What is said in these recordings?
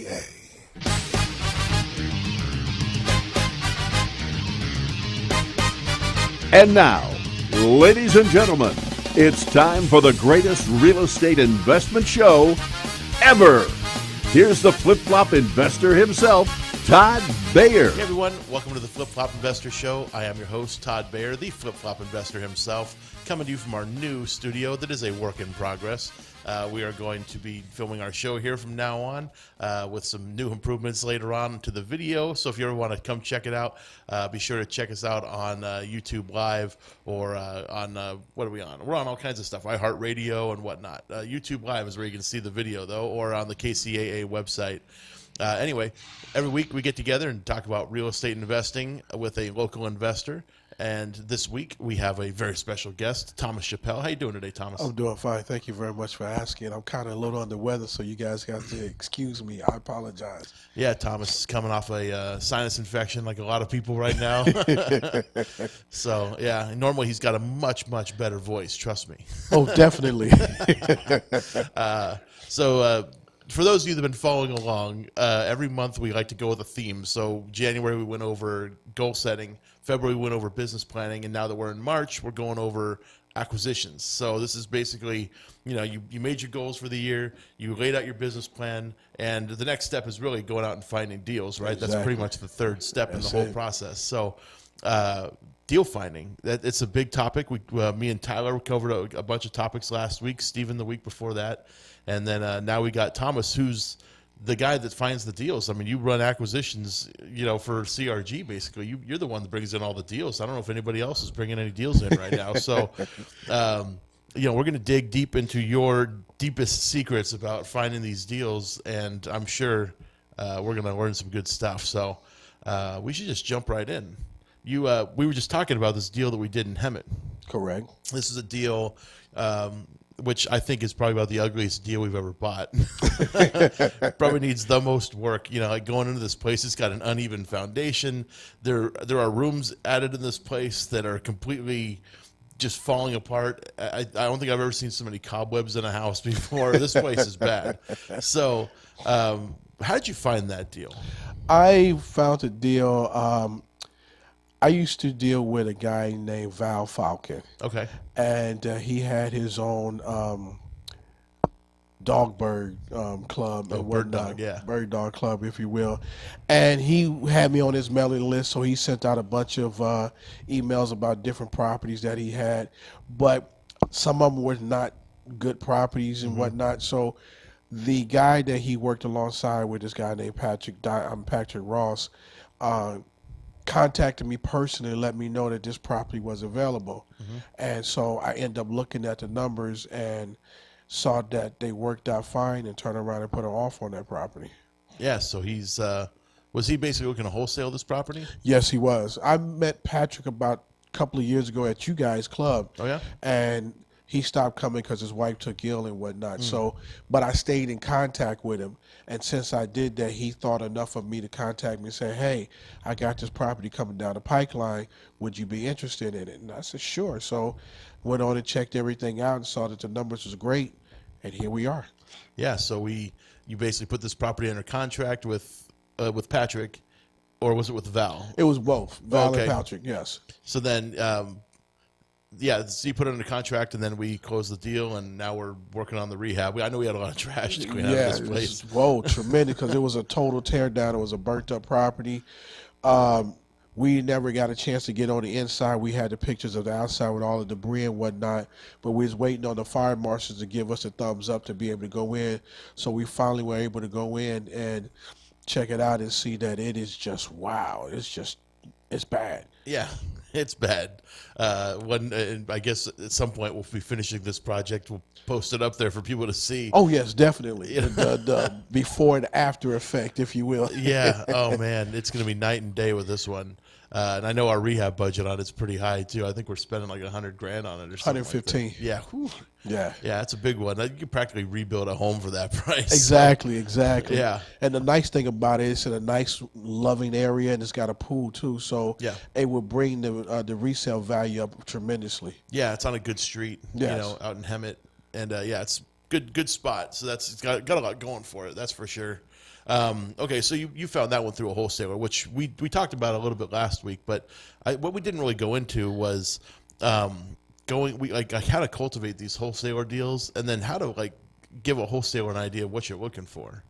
PA. And now, ladies and gentlemen, it's time for the greatest real estate investment show ever. Here's the flip-flop investor himself, Todd Bayer. Hey everyone, welcome to the Flip-Flop Investor Show. I am your host, Todd Bayer, the Flip-Flop Investor himself, coming to you from our new studio that is a work in progress. We are going to be filming our show here from now on with some new improvements later on to the video. So if you ever want to come check it out, be sure to check us out on YouTube Live or on, what are we on? We're on all kinds of stuff, iHeartRadio and whatnot. YouTube Live is where you can see the video, though, or on the KCAA website. Anyway, every week we get together and talk about real estate investing with a local investor. And this week we have a very special guest, Thomas Chappell. How you doing today, Thomas? I'm doing fine. Thank you very much for asking. I'm kind of a little under the weather, so you guys have to excuse me. I apologize. Yeah, Thomas is coming off a sinus infection like a lot of people right now. So, yeah, normally he's got a much, much better voice. Trust me. Oh, definitely. For those of you that have been following along, every month we like to go with a theme. So January we went over goal setting, February we went over business planning, and now that we're in March, we're going over acquisitions. So this is basically, you made your goals for the year, you laid out your business plan, and the next step is really going out and finding deals, right? Exactly. That's pretty much the third step in the whole process. So deal finding, it's a big topic. Me and Tyler covered a bunch of topics last week, Steven the week before that. And then now we got Thomas, who's the guy that finds the deals. I mean, you run acquisitions, for CRG, basically. You're the one that brings in all the deals. I don't know if anybody else is bringing any deals in right now. So, we're going to dig deep into your deepest secrets about finding these deals, and I'm sure we're going to learn some good stuff. So we should just jump right in. We were just talking about this deal that we did in Hemet. Correct. This is a deal which I think is probably about the ugliest deal we've ever bought. Probably needs the most work. Like going into this place, it's got an uneven foundation. There are rooms added in this place that are completely just falling apart. I don't think I've ever seen so many cobwebs in a house before. This place is bad. So how did you find that deal? I found a deal. I used to deal with a guy named Val Falcon. Okay. And he had his own dog bird club. Oh, bird dog, yeah. Bird dog club, if you will. And he had me on his mailing list, so he sent out a bunch of emails about different properties that he had. But some of them were not good properties and whatnot. So the guy that he worked alongside with, this guy named Patrick Ross, contacted me personally and let me know that this property was available. And so I ended up looking at the numbers and saw that they worked out fine and turned around and put an offer on that property. Yeah, so he's was he basically looking to wholesale this property? Yes, he was. I met Patrick about a couple of years ago at you guys' club. Oh, yeah? And he stopped coming because his wife took ill and whatnot. So, but I stayed in contact with him. And since I did that, he thought enough of me to contact me and say, hey, I got this property coming down the pipeline. Would you be interested in it? And I said, sure. So went on and checked everything out and saw that the numbers was great. And here we are. Yeah, so you basically put this property under contract with Patrick, or was it with Val? It was both, Val Okay. and Patrick, yes. So then, so you put it under contract, and then we closed the deal, and now we're working on the rehab. I know we had a lot of trash to clean out of this place. Tremendous, because it was a total tear down. It was a burnt up property. We never got a chance to get on the inside. We had the pictures of the outside with all the debris and whatnot, but we was waiting on the fire marshals to give us a thumbs up to be able to go in. So we finally were able to go in and check it out and see that it is just, wow. It's bad. Yeah, it's bad. I guess at some point we'll be finishing this project. We'll post it up there for people to see. Oh, yes, definitely. The before and after effect, if you will. Yeah. Oh, man. It's going to be night and day with this one. And I know our rehab budget on it's pretty high, too. I think we're spending like $100,000 on it or something. 115. Like yeah. Whew. Yeah. Yeah, it's a big one. You could practically rebuild a home for that price. Exactly. Yeah. And the nice thing about it, it's in a nice, loving area, and it's got a pool too. So yeah, it will bring the resale value up tremendously. Yeah, it's on a good street, yes. Out in Hemet, and it's good spot. So it's got a lot going for it. That's for sure. Okay, so you found that one through a wholesaler, which we talked about a little bit last week, but what we didn't really go into was like how to cultivate these wholesaler deals, and then how to like give a wholesaler an idea of what you're looking for.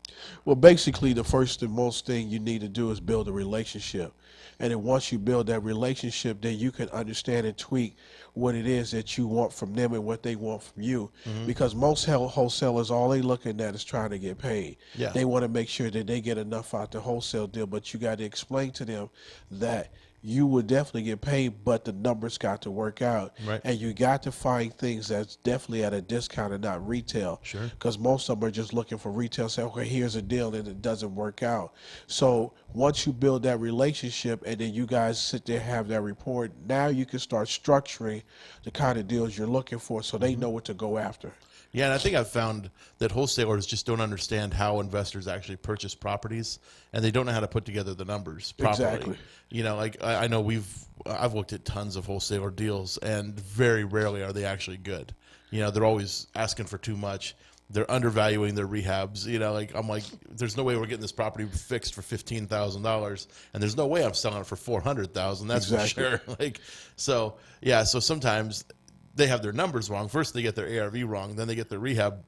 Well, basically, the first and most thing you need to do is build a relationship. And then once you build that relationship, then you can understand and tweak what it is that you want from them and what they want from you. Because most wholesalers, all they looking at is trying to get paid. Yeah. They want to make sure that they get enough out the wholesale deal, but you got to explain to them that you will definitely get paid, but the numbers got to work out. Right. And you got to find things that's definitely at a discount and not retail. Sure. Because most of them are just looking for retail, say, okay, here's a deal, and it doesn't work out. So once you build that relationship and then you guys sit there and have that report, now you can start structuring the kind of deals you're looking for so they know what to go after. Yeah, and I think I've found that wholesalers just don't understand how investors actually purchase properties, and they don't know how to put together the numbers properly. Exactly. You know, like I know I've looked at tons of wholesaler deals, and very rarely are they actually good. You know, they're always asking for too much. They're undervaluing their rehabs. You know, like I'm like, there's no way we're getting this property fixed for $15,000, and there's no way I'm selling it for $400,000. That's Exactly. for sure. Like, so yeah, so sometimes they have their numbers wrong. First, they get their ARV wrong, then they get their rehab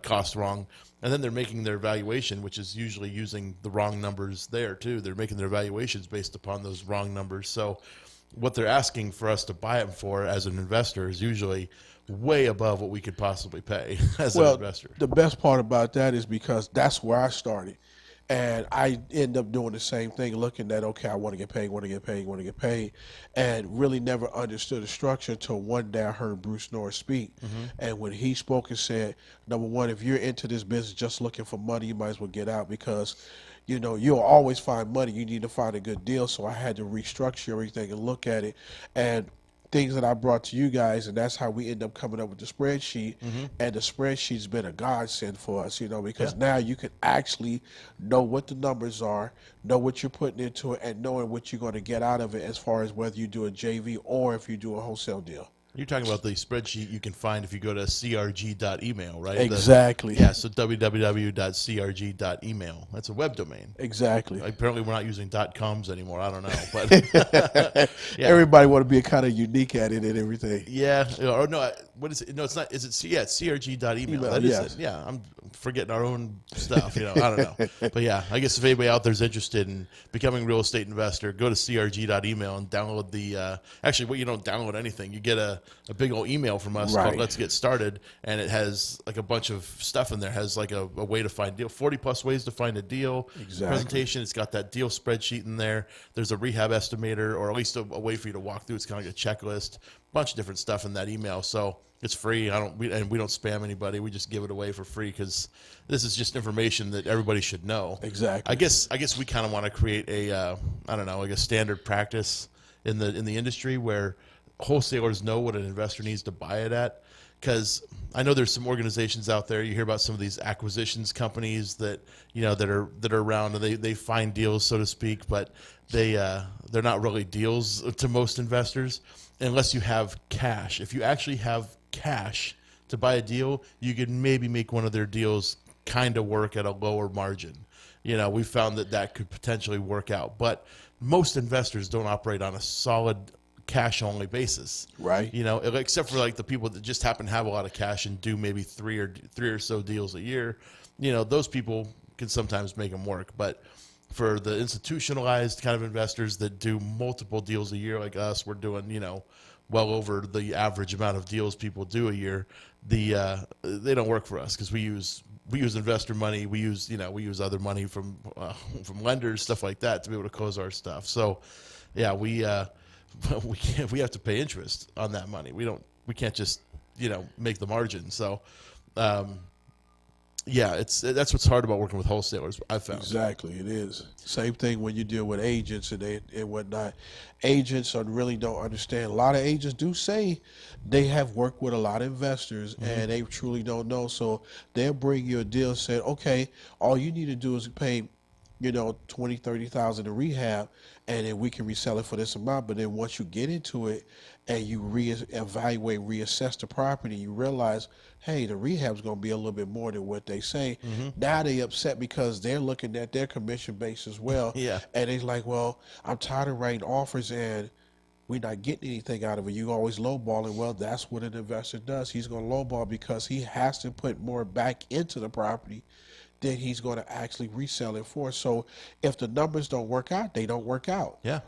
cost wrong, and then they're making their valuation, which is usually using the wrong numbers there too. They're making their valuations based upon those wrong numbers. So what they're asking for us to buy them for as an investor is usually way above what we could possibly pay as an investor. The best part about that is because that's where I started. And I end up doing the same thing, looking at, okay, I want to get paid, and really never understood the structure until one day I heard Bruce Norris speak. And when he spoke and said, number one, if you're into this business just looking for money, you might as well get out because, you know, you'll always find money. You need to find a good deal. So I had to restructure everything and look at it. And things that I brought to you guys, and that's how we end up coming up with the spreadsheet. And the spreadsheet's been a godsend for us, you know, because now you can actually know what the numbers are, know what you're putting into it, and knowing what you're going to get out of it as far as whether you do a JV or if you do a wholesale deal. You're talking about the spreadsheet you can find if you go to crg.email, right? Exactly. Yeah, so www.crg.email. That's a web domain. Exactly. Apparently, we're not using .coms anymore. I don't know, but yeah. Everybody want to be kind of unique at it and everything. Yeah. Or no, what is it? No, it's not. Is it? Yeah, it's crg.email. That is it. Yeah, I'm forgetting our own stuff. You know, I don't know. But yeah, I guess if anybody out there is interested in becoming a real estate investor, go to crg.email and download the. Actually, well, you don't download anything. You get a big old email from us called Let's Get Started, and it has like a bunch of stuff in there. It has like a way to find deal, 40 plus ways to find a deal. Presentation. It's got that deal spreadsheet in there. There's a rehab estimator, or at least a way for you to walk through. It's kind of like a checklist, bunch of different stuff in that email. So it's free. We don't spam anybody. We just give it away for free because this is just information that everybody should know. Exactly. I guess we kind of want to create a I don't know, like a standard practice in the industry where wholesalers know what an investor needs to buy it at. Because I know there's some organizations out there. You hear about some of these acquisitions companies that that are around, and they find deals, so to speak, but they're not really deals to most investors unless you have cash. If you actually have cash to buy a deal, you could maybe make one of their deals kind of work at a lower margin. You know, we found that could potentially work out, but most investors don't operate on a solid cash only basis, right? You know, except for like the people that just happen to have a lot of cash and do maybe three or so deals a year. You know, those people can sometimes make them work. But for the institutionalized kind of investors that do multiple deals a year, like us, we're doing well over the average amount of deals people do a year. They don't work for us because we use investor money. We use other money from lenders, stuff like that, to be able to close our stuff. So yeah, we have to pay interest on that money. We can't just make the margin. So yeah, that's what's hard about working with wholesalers, I've found. Exactly, it is. Same thing when you deal with agents and whatnot. Agents really don't understand. A lot of agents do say they have worked with a lot of investors and they truly don't know. So they'll bring you a deal saying, okay, all you need to do is pay 20, 30,000 in rehab, and then we can resell it for this amount. But then once you get into it and you evaluate, reassess the property, you realize, hey, the rehab's going to be a little bit more than what they say. Now they upset because they're looking at their commission base as well. Yeah. And they're like, well, I'm tired of writing offers and we're not getting anything out of it. You always lowballing. Well, that's what an investor does. He's going to lowball because he has to put more back into the property than he's going to actually resell it for. So if the numbers don't work out, they don't work out. Yeah.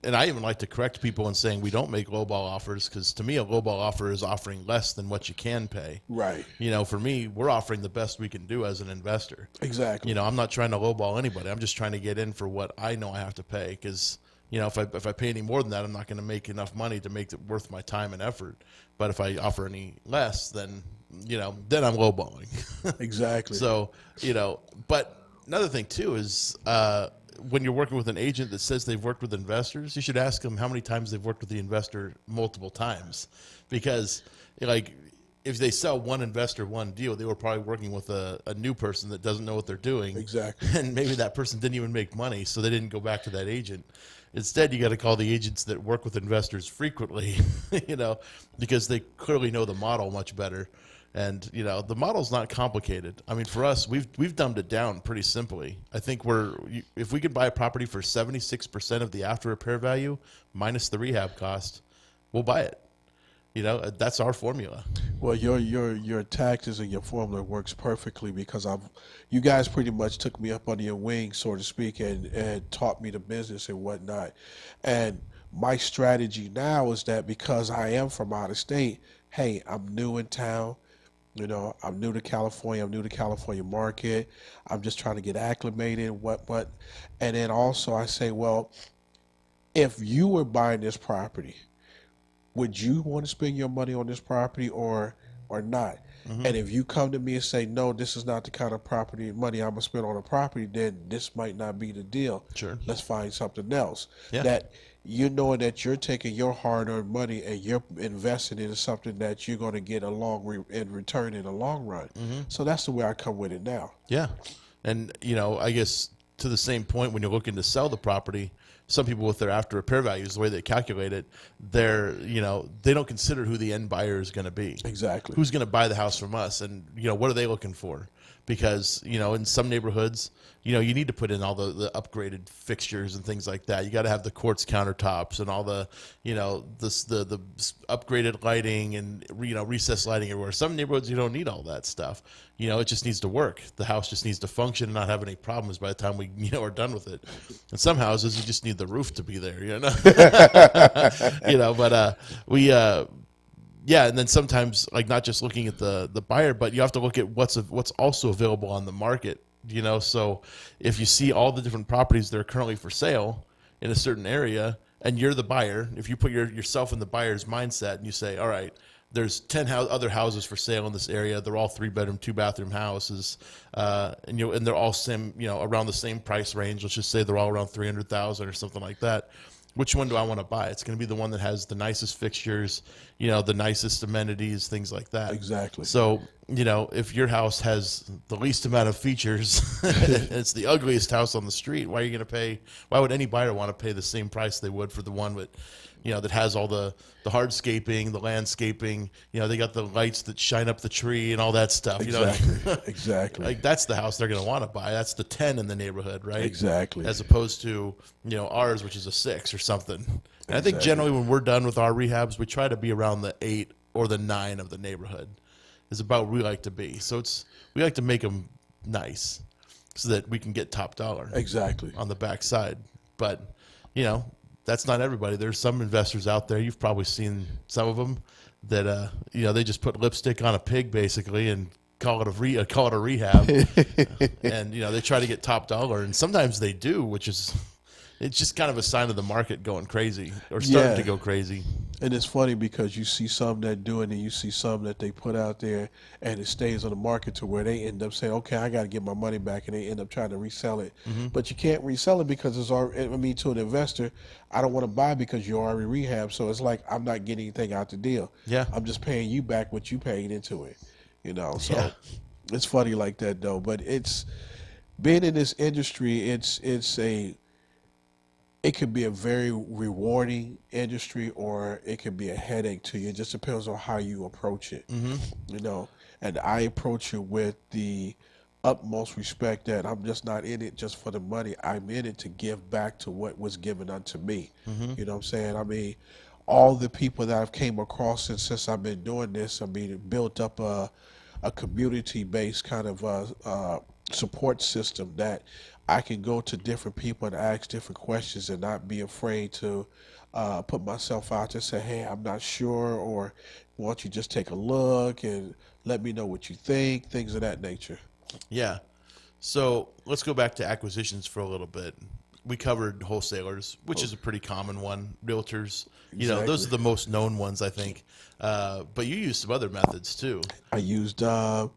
And I even like to correct people in saying we don't make lowball offers, because to me a lowball offer is offering less than what you can pay. Right. For me, we're offering the best we can do as an investor. Exactly. I'm not trying to lowball anybody. I'm just trying to get in for what I know I have to pay, because if I pay any more than that, I'm not going to make enough money to make it worth my time and effort. But if I offer any less, then then I'm lowballing. Exactly. So, but another thing too is when you're working with an agent that says they've worked with investors, you should ask them how many times they've worked with the investor multiple times. Because if they sell one investor one deal, they were probably working with a new person that doesn't know what they're doing. Exactly. And maybe that person didn't even make money, so they didn't go back to that agent. Instead, you got to call the agents that work with investors frequently, because they clearly know the model much better. And the model's not complicated. I mean, for us, we've dumbed it down pretty simply. I think if we could buy a property for 76% of the after repair value minus the rehab cost, we'll buy it. That's our formula. Well, your taxes and your formula works perfectly because you guys pretty much took me up under your wing, so to speak, and taught me the business and whatnot. And my strategy now is that because I am from out of state, hey, I'm new in town. I'm new to California. I'm new to California market. I'm just trying to get acclimated. What, and then also I say, well, if you were buying this property, would you want to spend your money on this property or not? And if you come to me and say, no, this is not the kind of money I'm going to spend on a property, then this might not be the deal. Sure. Let's find something else. Yeah. That knowing that you're taking your hard-earned money and you're investing into something that you're going to get in return in the long run. So that's the way I come with it now. Yeah. And, I guess to the same point, when you're looking to sell the property, some people with their after repair values, the way they calculate it, they don't consider who the end buyer is going to be. Exactly. Who's going to buy the house from us, and what are they looking for? Because in some neighborhoods, you need to put in all the upgraded fixtures and things like that. You got to have the quartz countertops and all the the upgraded lighting and recessed lighting everywhere. Some neighborhoods you don't need all that stuff. It just needs to work. The house just needs to function and not have any problems by the time we are done with it. And some houses you just need the roof to be there. But yeah, and then sometimes not just looking at the buyer, but you have to look at what's also available on the market. So if you see all the different properties that are currently for sale in a certain area, and you're the buyer, if you put yourself in the buyer's mindset and you say, all right, there's 10 other houses for sale in this area. They're all 3-bedroom, 2-bathroom houses, and they're all around the same price range. Let's just say they're all around $300,000 or something like that. Which one do I want to buy? It's going to be the one that has the nicest fixtures, the nicest amenities, things like that. Exactly. So, if your house has the least amount of features, and it's the ugliest house on the street, why would any buyer want to pay the same price they would for the one with, that has all the hardscaping, the landscaping, they got the lights that shine up the tree and all that stuff. Exactly. Exactly. That's the house they're going to want to buy. That's the 10 in the neighborhood, right? Exactly. As opposed to, ours, which is a 6 or something. And I think generally when we're done with our rehabs, we try to be around the 8 or the 9 of the neighborhood is about where we like to be. So we like to make them nice so that we can get top dollar. Exactly. On the backside. But, that's not everybody. There's some investors out there, you've probably seen some of them, that they just put lipstick on a pig basically and call it a rehab, and they try to get top dollar, and sometimes they do, which is it's just kind of a sign of the market going crazy or starting to go crazy. And it's funny because you see some that do it and you see some that they put out there and it stays on the market to where they end up saying, okay, I got to get my money back, and they end up trying to resell it. But you can't resell it because it's already, to an investor, I don't want to buy because you're already rehab. So it's like I'm not getting anything out the deal. Yeah. I'm just paying you back what you paid into it. So it's funny like that though. But being in this industry, it could be a very rewarding industry, or it could be a headache to you. It just depends on how you approach it. You know, and I approach it with the utmost respect that I'm just not in it just for the money. I'm in it to give back to what was given unto me. You know what I'm saying? I mean, all the people that I've came across since I've been doing this, I mean, it built up a community-based kind of support system that I can go to different people and ask different questions and not be afraid to put myself out there and say, hey, I'm not sure, or why don't you just take a look and let me know what you think, things of that nature. Yeah. So let's go back to acquisitions for a little bit. We covered wholesalers, which is a pretty common one. Realtors, you know, those are the most known ones, I think. But you use some other methods too. I use a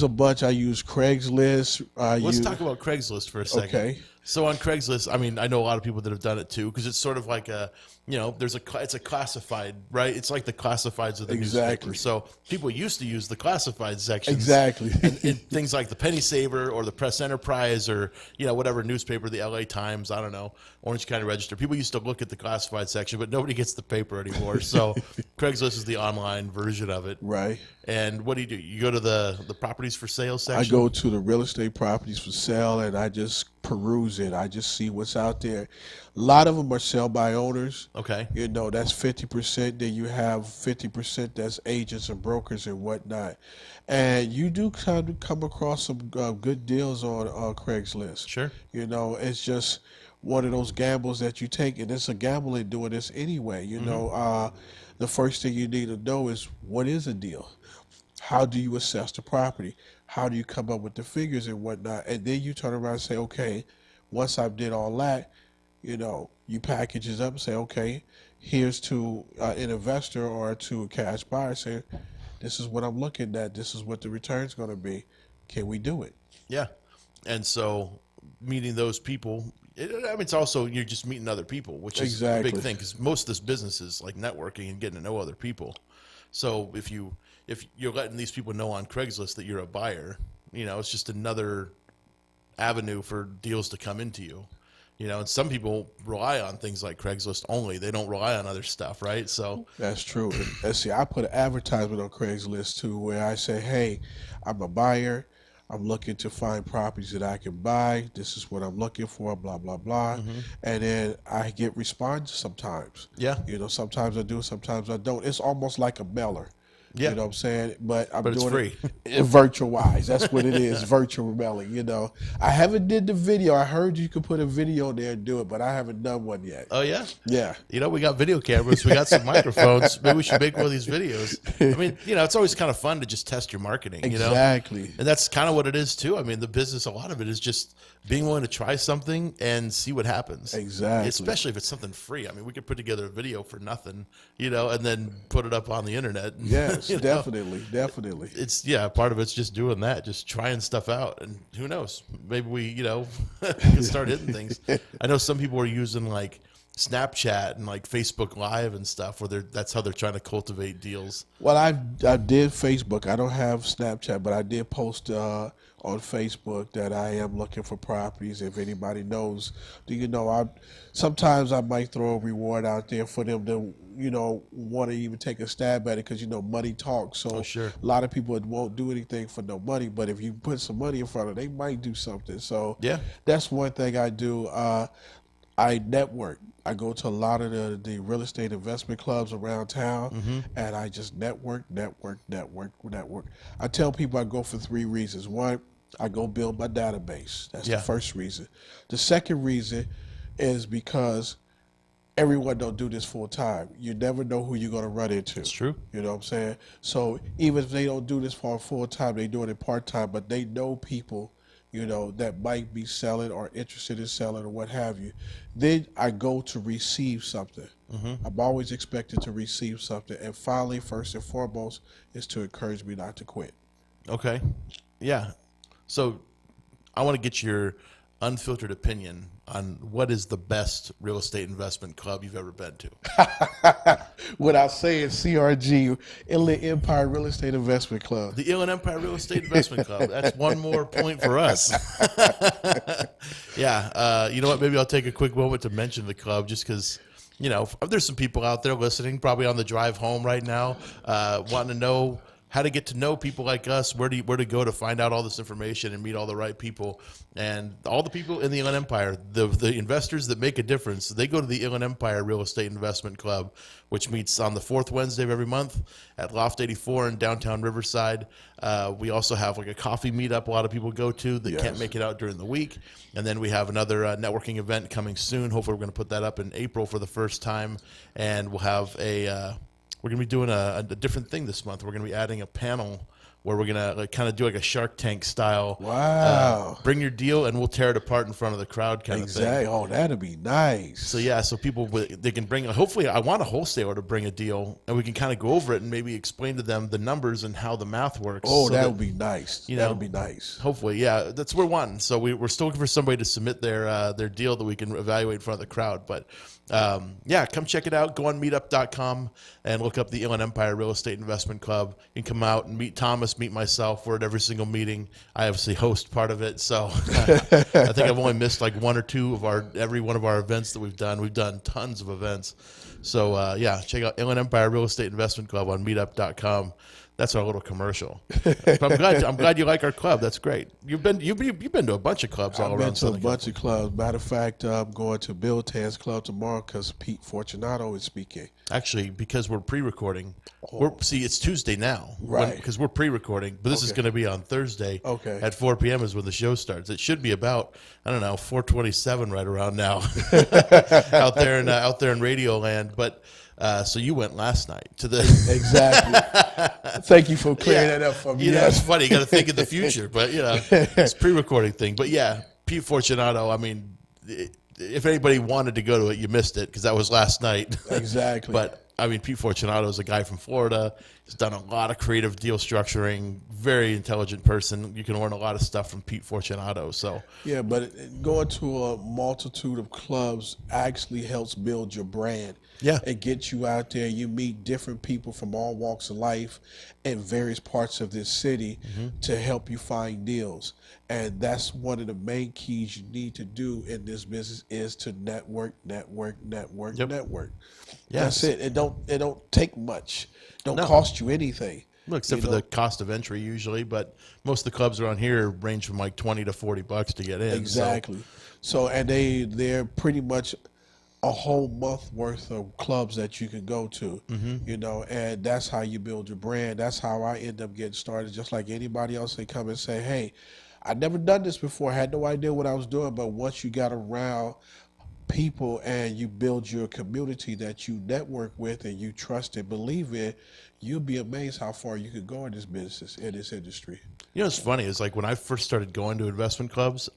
bunch. I use Craigslist. Let's talk about Craigslist for a second. Okay. So on Craigslist, I mean, I know a lot of people that have done it too, because it's sort of like a, you know, it's a classified, right? It's like the classifieds of the newspaper. So people used to use the classified sections. Exactly. and things like the Penny Saver or the Press Enterprise or, you know, whatever newspaper, the LA Times, I don't know, Orange County Register. People used to look at the classified section, but nobody gets the paper anymore. So Craigslist is the online version of it. Right. And what do? You go to the properties for sale section? I go to the real estate properties for sale, and I just peruse it. I just see what's out there. A lot of them are sell by owners. Okay. You know, that's 50%. Then you have 50% that's agents and brokers and whatnot. And you do kind of come across some good deals on Craigslist. Sure. You know, it's just one of those gambles that you take, and it's a gamble in doing this anyway. You know, the first thing you need to know is, what is a deal? How do you assess the property? How do you come up with the figures and whatnot? And then you turn around and say, okay, once I've did all that, you know, you package it up and say, okay, here's to an investor or to a cash buyer saying, this is what I'm looking at. This is what the return's going to be. Can we do it? Yeah. And so meeting those people, I mean, it's also, you're just meeting other people, which is a big thing, because most of this business is like networking and getting to know other people. So if you're letting these people know on Craigslist that you're a buyer, you know, it's just another avenue for deals to come into you. You know, and some people rely on things like Craigslist only. They don't rely on other stuff, right? So that's true. And see, I put an advertisement on Craigslist too, where I say, hey, I'm a buyer. I'm looking to find properties that I can buy. This is what I'm looking for, blah, blah, blah. And then I get responses sometimes. Yeah. You know, sometimes I do, sometimes I don't. It's almost like a mailer. Yeah. You know what I'm saying? But it's doing free. it virtual wise. That's what it is, virtual mailing, you know. I haven't did the video. I heard you could put a video there and do it, but I haven't done one yet. Oh, yeah? Yeah. You know, we got video cameras. We got some microphones. Maybe we should make one of these videos. I mean, you know, it's always kind of fun to just test your marketing, you know? Exactly. And that's kind of what it is, too. I mean, the business, a lot of it is just being willing to try something and see what happens. Exactly. Especially if it's something free. I mean, we could put together a video for nothing, you know, and then put it up on the internet. Yes, you know? Definitely. It's, yeah, part of it's just doing that, just trying stuff out. And who knows? Maybe we, you know, can start hitting things. I know some people are using like Snapchat and like Facebook Live and stuff, where that's how they're trying to cultivate deals. Well, I did Facebook. I don't have Snapchat, but I did post on Facebook that I am looking for properties. If anybody knows, do you know? Sometimes I might throw a reward out there for them to, you know, want to even take a stab at it, because you know money talks. So sure. A lot of people won't do anything for no money, but if you put some money in front of them, they might do something. So yeah, that's one thing I do. I network. I go to a lot of the real estate investment clubs around town, and I just network. I tell people I go for 3 reasons. One, I go build my database. That's the first reason. The second reason is because everyone don't do this full time. You never know who you're going to run into. That's true. You know what I'm saying? So even if they don't do this for full time, they do it part time, but they know people, you know, that might be selling or interested in selling or what have you. Then I go to receive something. I'm always expected to receive something. And finally, first and foremost, is to encourage me not to quit. Okay. Yeah. So I want to get your unfiltered opinion on what is the best real estate investment club you've ever been to. Without saying CRG, Inland Empire Real Estate Investment Club. The Inland Empire Real Estate Investment Club. That's one more point for us. Yeah. You know what? Maybe I'll take a quick moment to mention the club just because, you know, there's some people out there listening, probably on the drive home right now, wanting to know how to get to know people like us, where to go to find out all this information and meet all the right people. And all the people in the Inland Empire, the investors that make a difference, they go to the Inland Empire Real Estate Investment Club, which meets on the fourth Wednesday of every month at Loft 84 in downtown Riverside. We also have like a coffee meetup a lot of people go to that can't make it out during the week. And then we have another networking event coming soon. Hopefully we're going to put that up in April for the first time. And we'll have we're going to be doing a different thing this month. We're going to be adding a panel where we're going to kind of do like a Shark Tank style. Wow. Bring your deal and we'll tear it apart in front of the crowd kind of thing. Oh, that'd be nice. So, yeah, so people, they can bring, hopefully I want a wholesaler to bring a deal and we can kind of go over it and maybe explain to them the numbers and how the math works. Oh, so that would be nice. You know, that would be nice. Hopefully, yeah, that's what we're wanting. So we're still looking for somebody to submit their deal that we can evaluate in front of the crowd. But yeah, come check it out. Go on meetup.com and look up the Inland Empire Real Estate Investment Club. You can come out and meet Thomas, meet myself. We're at every single meeting. I obviously host part of it. So I think I've only missed like one or two of every one of our events that we've done. We've done tons of events. So yeah, check out Inland Empire Real Estate Investment Club on meetup.com. That's our little commercial. But I'm glad you like our club. That's great. You've been to a bunch of clubs all around Southern California. I've been to a bunch of clubs. Matter of fact, I'm going to Bill Tan's club tomorrow because Pete Fortunato is speaking. Actually, because we're pre-recording. See, it's Tuesday now, right? Because we're pre-recording, but this is going to be on Thursday. Okay. At 4 p.m. is when the show starts. It should be about 4:27 right around now, out there in Radio Land, but. So you went last night to the exactly. Thank you for clearing that up for me. You know, it's funny. You got to think of the future, but you know, it's pre-recording thing. But yeah, Pete Fortunato. I mean, if anybody wanted to go to it, you missed it because that was last night. Exactly. But I mean, Pete Fortunato is a guy from Florida. He's done a lot of creative deal structuring. Very intelligent person. You can learn a lot of stuff from Pete Fortunato. So yeah, but going to a multitude of clubs actually helps build your brand. Yeah, and get you out there. You meet different people from all walks of life in various parts of this city to help you find deals. And that's one of the main keys you need to do in this business is to network. Yes. That's it. It don't take much. Don't cost you anything. Well, except for the cost of entry usually, but most of the clubs around here range from like $20 to $40 to get in. Exactly. So and they're pretty much a whole month worth of clubs that you can go to, you know, and that's how you build your brand. That's how I end up getting started. Just like anybody else, they come and say, hey, I'd never done this before. I had no idea what I was doing. But once you got around people and you build your community that you network with and you trust and believe in, you'll be amazed how far you could go in this business, in this industry. You know, what's funny is like when I first started going to investment clubs,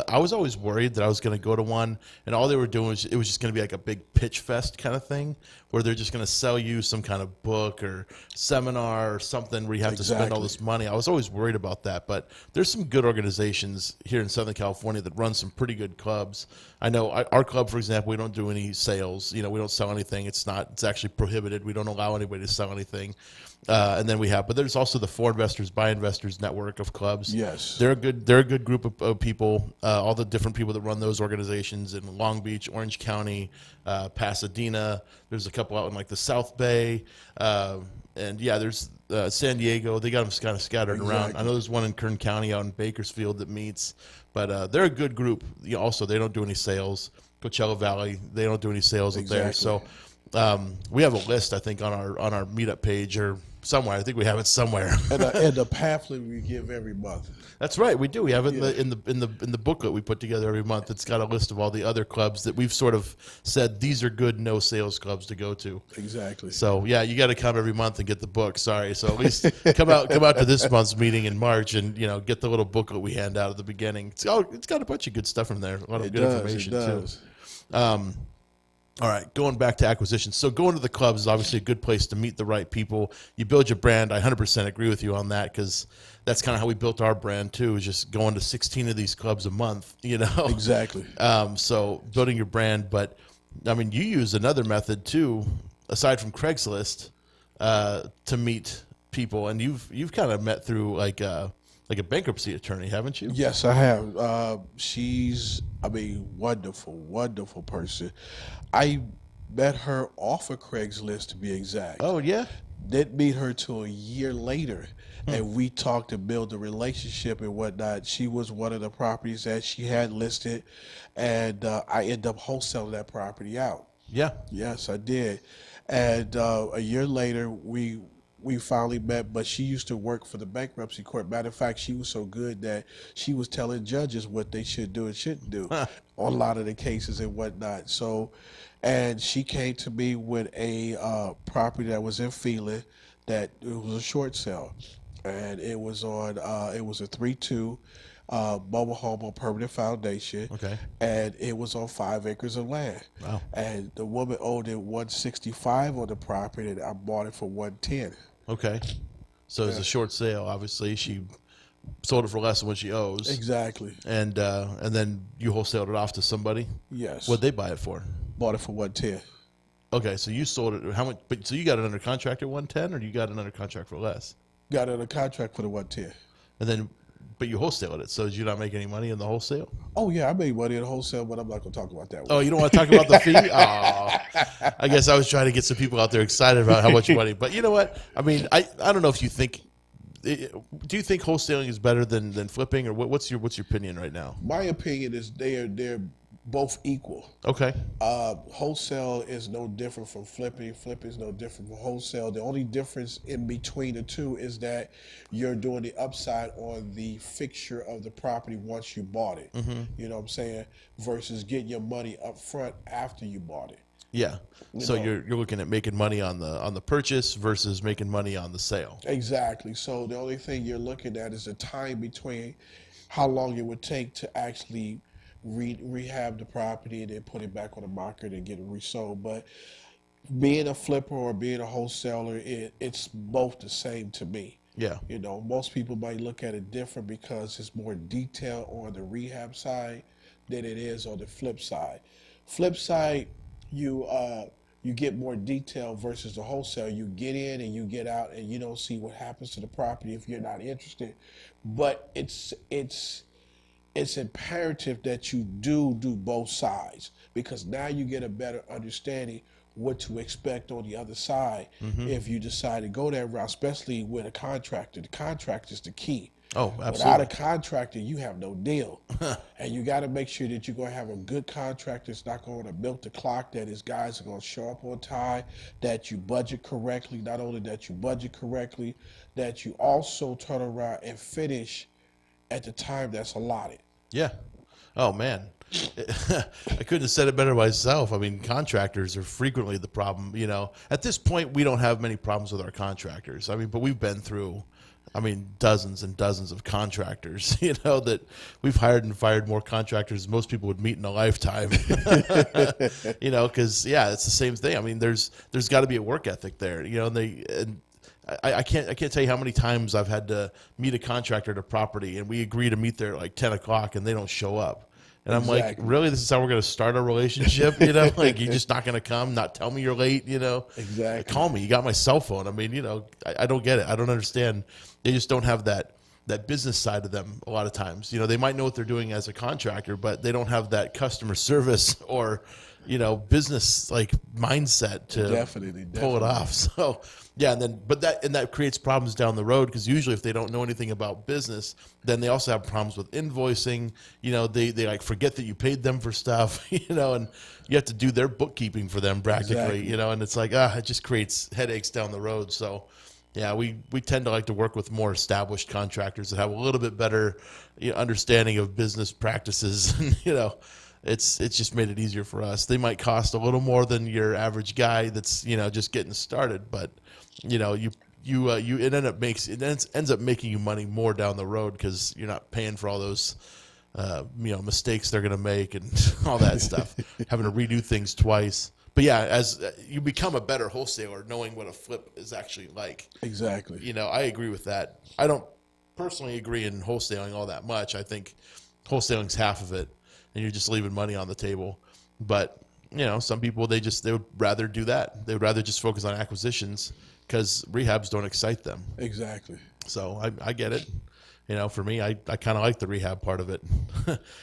I was always worried that I was going to go to one and all they were doing was it was just going to be like a big pitch fest kind of thing where they're just going to sell you some kind of book or seminar or something where you have to spend all this money. I was always worried about that, but there's some good organizations here in Southern California that run some pretty good clubs. I know our club, for example, we don't do any sales. You know, we don't sell anything. It's actually prohibited. We don't allow anybody to sell anything. And then but there's also the For Investors, By Investors network of clubs. Yes. They're a good group of people, all the different people that run those organizations in Long Beach, Orange County, Pasadena. There's a couple out in like the South Bay. And yeah, there's San Diego. They got them kind of scattered around. I know there's one in Kern County out in Bakersfield that meets. But they're a good group. You know, also, they don't do any sales. Coachella Valley, they don't do any sales up there. So we have a list, I think, on our meetup page or somewhere. I think we have it somewhere. and the pamphlet we give every month. That's right, we do. We have it in the booklet we put together every month. It's got a list of all the other clubs that we've sort of said these are good no sales clubs to go to. Exactly. So yeah, you got to come every month and get the book. Sorry, so at least come out to this month's meeting in March and get the little booklet we hand out at the beginning. It's got a bunch of good stuff in there. A lot of good information too. All right, going back to acquisitions. So going to the clubs is obviously a good place to meet the right people. You build your brand. I 100% agree with you on that, because that's kind of how we built our brand too, is just going to 16 of these clubs a month, you know? Exactly. So building your brand. But, I mean, you use another method too, aside from Craigslist, to meet people. And you've kind of met through like a bankruptcy attorney, haven't you? Yes, I have. She's, wonderful, wonderful person. I met her off of Craigslist, to be exact. Oh, yeah? Didn't meet her till a year later, and we talked to build a relationship and whatnot. She was one of the properties that she had listed, and I ended up wholesaling that property out. Yeah. Yes, I did. And a year later, we finally met, but she used to work for the bankruptcy court. Matter of fact, she was so good that she was telling judges what they should do and shouldn't do on a lot of the cases and whatnot. So, and she came to me with a property that was in Phelan, that it was a short sale, and it was on it was a 3-2 mobile home on permanent foundation. Okay. And it was on 5 acres of land. Wow. And the woman owed it $165 on the property, and I bought it for $110. Okay. So it's a short sale. Obviously, she sold it for less than what she owes. Exactly. And then you wholesaled it off to somebody. Yes. What'd they buy it for? Bought it for $110. Okay, so you sold it. How much? But so you got it under contract at 110, or you got it under contract for less? Got it under contract for the $110. And then, but you wholesaled it. So did you not make any money in the wholesale? Oh yeah, I made money in wholesale, but I'm not gonna talk about that one. Oh, you don't want to talk about the fee? Oh, I guess I was trying to get some people out there excited about how much money. But you know what? I mean, I don't know if you think. Do you think wholesaling is better than flipping, or what's your opinion right now? My opinion is they're both equal. Okay. Wholesale is no different from flipping. Flipping is no different from wholesale. The only difference in between the two is that you're doing the upside on the fixture of the property once you bought it. Mm-hmm. You know what I'm saying? Versus getting your money up front after you bought it. Yeah. So you're looking at making money on the purchase versus making money on the sale. Exactly. So the only thing you're looking at is the time between how long it would take to actually rehab the property and then put it back on the market and get it resold. But being a flipper or being a wholesaler, it's both the same to me. Yeah. You know, most people might look at it different because it's more detail on the rehab side than it is on the flip side. Flip side, you get more detail versus the wholesale. You get in and you get out, and you don't see what happens to the property if you're not interested. But it's imperative that you do both sides, because now you get a better understanding what to expect on the other side. Mm-hmm. If you decide to go that route, especially with a contractor. The contractor is the key. Oh, absolutely. Without a contractor, you have no deal. And you got to make sure that you're going to have a good contractor that's not going to milk the clock, that his guys are going to show up on time, that you budget correctly. Not only that you budget correctly, that you also turn around and finish at the time that's allotted. Yeah. Oh, man. I couldn't have said it better myself. I mean, contractors are frequently the problem. You know, at this point, we don't have many problems with our contractors. I mean, but we've been through, dozens and dozens of contractors, you know, that we've hired and fired more contractors than most people would meet in a lifetime. You know, because, yeah, it's the same thing. I mean, there's got to be a work ethic there, you know, and I can't tell you how many times I've had to meet a contractor at a property, and we agree to meet there at like 10 o'clock, and they don't show up. And I'm like, really? This is how we're going to start a relationship? You know, like, you're just not going to come, not tell me you're late, you know? Exactly. Call me. You got my cell phone. I mean, you know, I don't get it. I don't understand. They just don't have that business side of them a lot of times. You know, they might know what they're doing as a contractor, but they don't have that customer service or, you know, business like mindset to definitely pull it off. So, yeah, and that creates problems down the road, because usually if they don't know anything about business, then they also have problems with invoicing. You know, they like forget that you paid them for stuff, you know, and you have to do their bookkeeping for them practically, Exactly. you know, and it's like, it just creates headaches down the road. So, yeah, we tend to like to work with more established contractors that have a little bit better, you know, understanding of business practices. You know, it's just made it easier for us. They might cost a little more than your average guy that's, you know, just getting started, but you know, it ends up making you money more down the road, because you're not paying for all those you know, mistakes they're going to make and all that stuff, having to redo things twice. but yeah, as you become a better wholesaler, knowing what a flip is actually like. Exactly. You know, I agree with that. I don't personally agree in wholesaling all that much. I think wholesaling's half of it, and you're just leaving money on the table. But you know, some people they would rather do that. They would rather just focus on acquisitions because rehabs don't excite them. Exactly. So I get it. You know, for me, I kind of like the rehab part of it.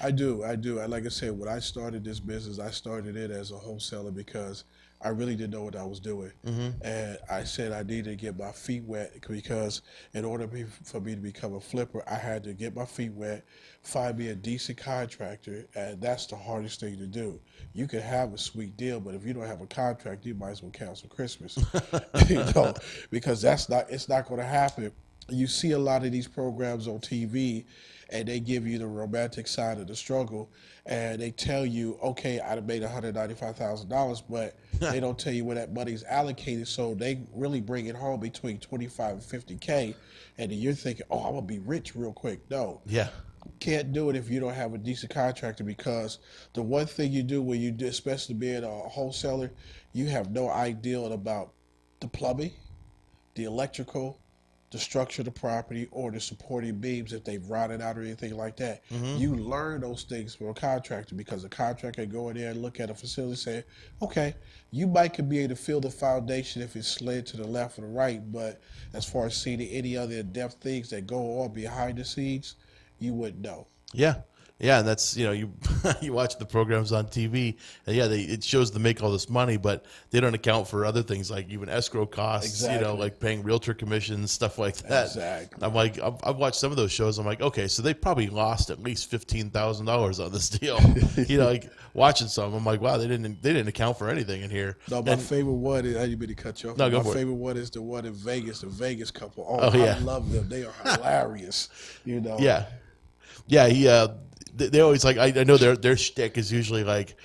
I do. Like I said, when I started this business, I started it as a wholesaler because I really didn't know what I was doing. And I said I needed to get my feet wet because in order for me to become a flipper, I had to get my feet wet, find me a decent contractor, and that's the hardest thing to do. You can have a sweet deal, but if you don't have a contract, you might as well cancel Christmas. You know, because it's not going to happen. You see a lot of these programs on TV, and they give you the romantic side of the struggle, and they tell you, okay, I'd have made $195,000, but they don't tell you where that money's allocated, so they really bring it home between 25 and 50K, and then you're thinking, oh, I'm going to be rich real quick. No. Yeah. Can't do it if you don't have a decent contractor, because the one thing you do when you do, especially being a wholesaler, you have no idea about the plumbing, the electrical, the structure of the property, or the supporting beams if they've rotted out or anything like that. You learn those things from a contractor, because a contractor can go in there and look at a facility and say, okay, you might could be able to feel the foundation if it's slid to the left or the right, but as far as seeing any other in-depth things that go on behind the scenes, you wouldn't know. Yeah. Yeah, and that's, you know, you you watch the programs on TV, and yeah, it shows them make all this money, but they don't account for other things like even escrow costs, you know, like paying realtor commissions, stuff like that. Exactly. I'm like, I've watched some of those shows. I'm like, okay, so they probably lost at least $15,000 on this deal. You know, like watching some, I'm like, wow, they didn't account for anything in here. No, my favorite one is, I didn't mean to cut you off. No, go for it. My favorite one is the one in Vegas, the Vegas couple. Oh, yeah. I love them. They are hilarious. You know. Yeah. Yeah, they always like, I know their shtick is usually like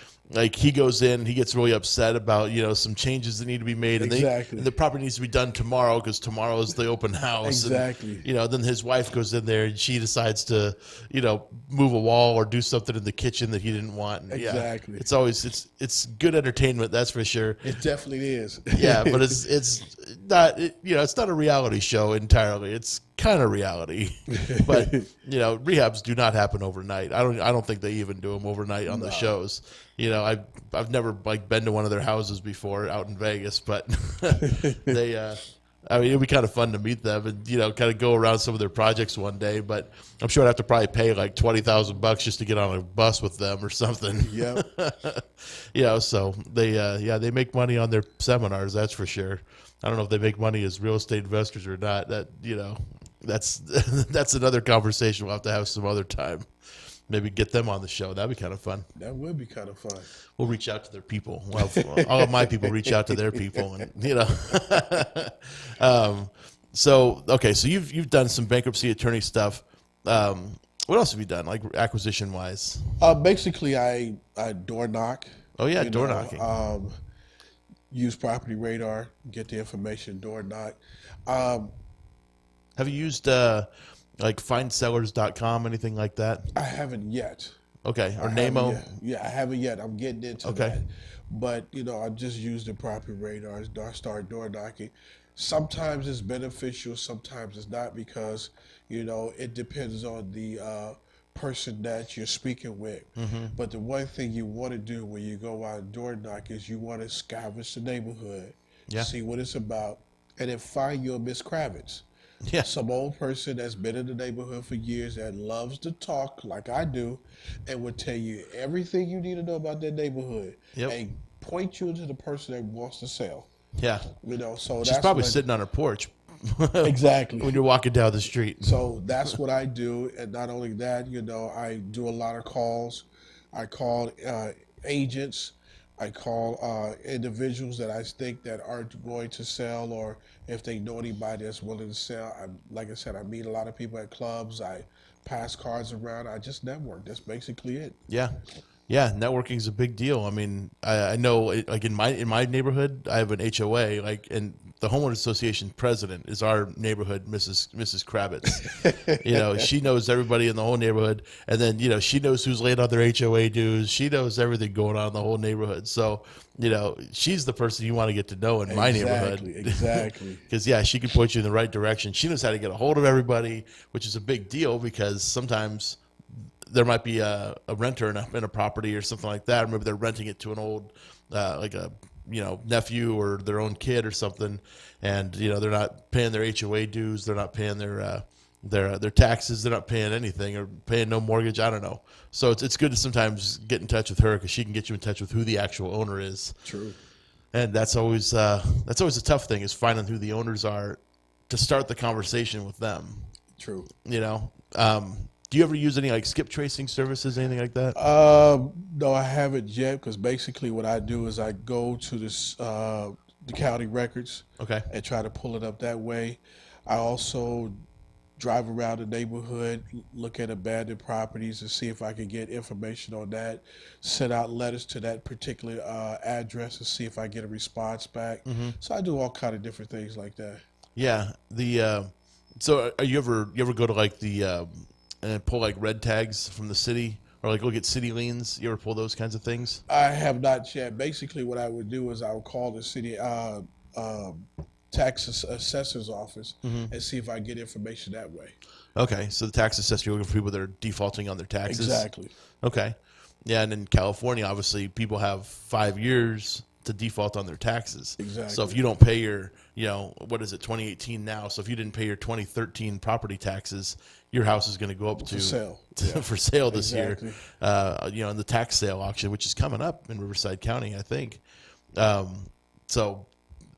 he goes in, he gets really upset about, you know, some changes that need to be made, and Exactly. and the property needs to be done tomorrow because tomorrow is the open house. Exactly. And, you know, then his wife goes in there and she decides to, you know, move a wall or do something in the kitchen that he didn't want. And Exactly. Yeah, it's always it's good entertainment, that's for sure. It definitely is. Yeah, but it's not, you know, it's not a reality show entirely. It's kind of reality, but you know, rehabs do not happen overnight. I don't think they even do them overnight on the shows. You know, I've never like been to one of their houses before out in Vegas, but they I mean, it'd be kind of fun to meet them and, you know, kind of go around some of their projects one day, but I'm sure I'd have to probably pay like $20,000 just to get on a bus with them or something. Yeah. You know, so they make money on their seminars, that's for sure. I don't know if they make money as real estate investors or not. That, you know, that's another conversation we'll have to have some other time. Maybe get them on the show. That'd be kind of fun. That would be kind of fun. We'll reach out to their people. Well, all of my people reach out to their people, and you know. So you've done some bankruptcy attorney stuff. What else have you done, like acquisition wise? Basically, I door knock. Oh yeah, door knocking. Use Property Radar, get the information, door knock. Have you used like findsellers.com, anything like that? I haven't yet. Okay, or Namo? Yeah, I haven't yet. I'm getting into that. But, you know, I just use the Property Radar, start door knocking. Sometimes it's beneficial, sometimes it's not, because, you know, it depends on the person that you're speaking with. But the one thing you want to do when you go out and door knock is you want to scavenge the neighborhood, see what it's about, and then find your Miss Kravitz. Yeah. Some old person that's been in the neighborhood for years that loves to talk like I do and will tell you everything you need to know about that neighborhood and point you to the person that wants to sell. Yeah. You know, so she's probably sitting on her porch. Exactly. When you're walking down the street. So that's what I do. And not only that, you know, I do a lot of calls. I call agents. I call individuals that I think that aren't going to sell, or if they know anybody that's willing to sell. Like I said, I meet a lot of people at clubs. I pass cards around. I just network. That's basically it. Yeah. Yeah, networking is a big deal. I mean, I know, like in my neighborhood, I have an HOA, like, and the homeowners association president is our neighborhood Mrs. Kravitz. You know, she knows everybody in the whole neighborhood, and then, you know, she knows who's late on their HOA dues. She knows everything going on in the whole neighborhood. So, you know, she's the person you want to get to know in my neighborhood. Exactly. Because, yeah, she can point you in the right direction. She knows how to get a hold of everybody, which is a big deal because sometimes there might be a renter in a property or something like that. Or maybe they're renting it to an old, like a, you know, nephew or their own kid or something, and, you know, they're not paying their HOA dues, they're not paying their taxes, they're not paying anything or paying no mortgage. I don't know. So it's good to sometimes get in touch with her because she can get you in touch with who the actual owner is. True. And that's always a tough thing, is finding who the owners are to start the conversation with them. True. You know, do you ever use any like skip tracing services, anything like that? No, I haven't yet, because basically what I do is I go to the county records, Okay. and try to pull it up that way. I also drive around the neighborhood, look at abandoned properties and see if I can get information on that, send out letters to that particular address and see if I get a response back. Mm-hmm. So I do all kind of different things like that. Yeah. So are you ever go to like the and pull like red tags from the city, or like look at city liens? You ever pull those kinds of things? I have not yet. Basically, what I would do is I would call the city tax assessor's office and see if I can get information that way. Okay, so the tax assessor, you're looking for people that are defaulting on their taxes? Exactly. Okay. Yeah, and in California, obviously, people have 5 years to default on their taxes. Exactly. So if you don't pay your, you know, what is it, 2018 now? So if you didn't pay your 2013 property taxes, your house is going to go up to sale. for sale this Exactly. year. You know, in the tax sale auction, which is coming up in Riverside County, I think. So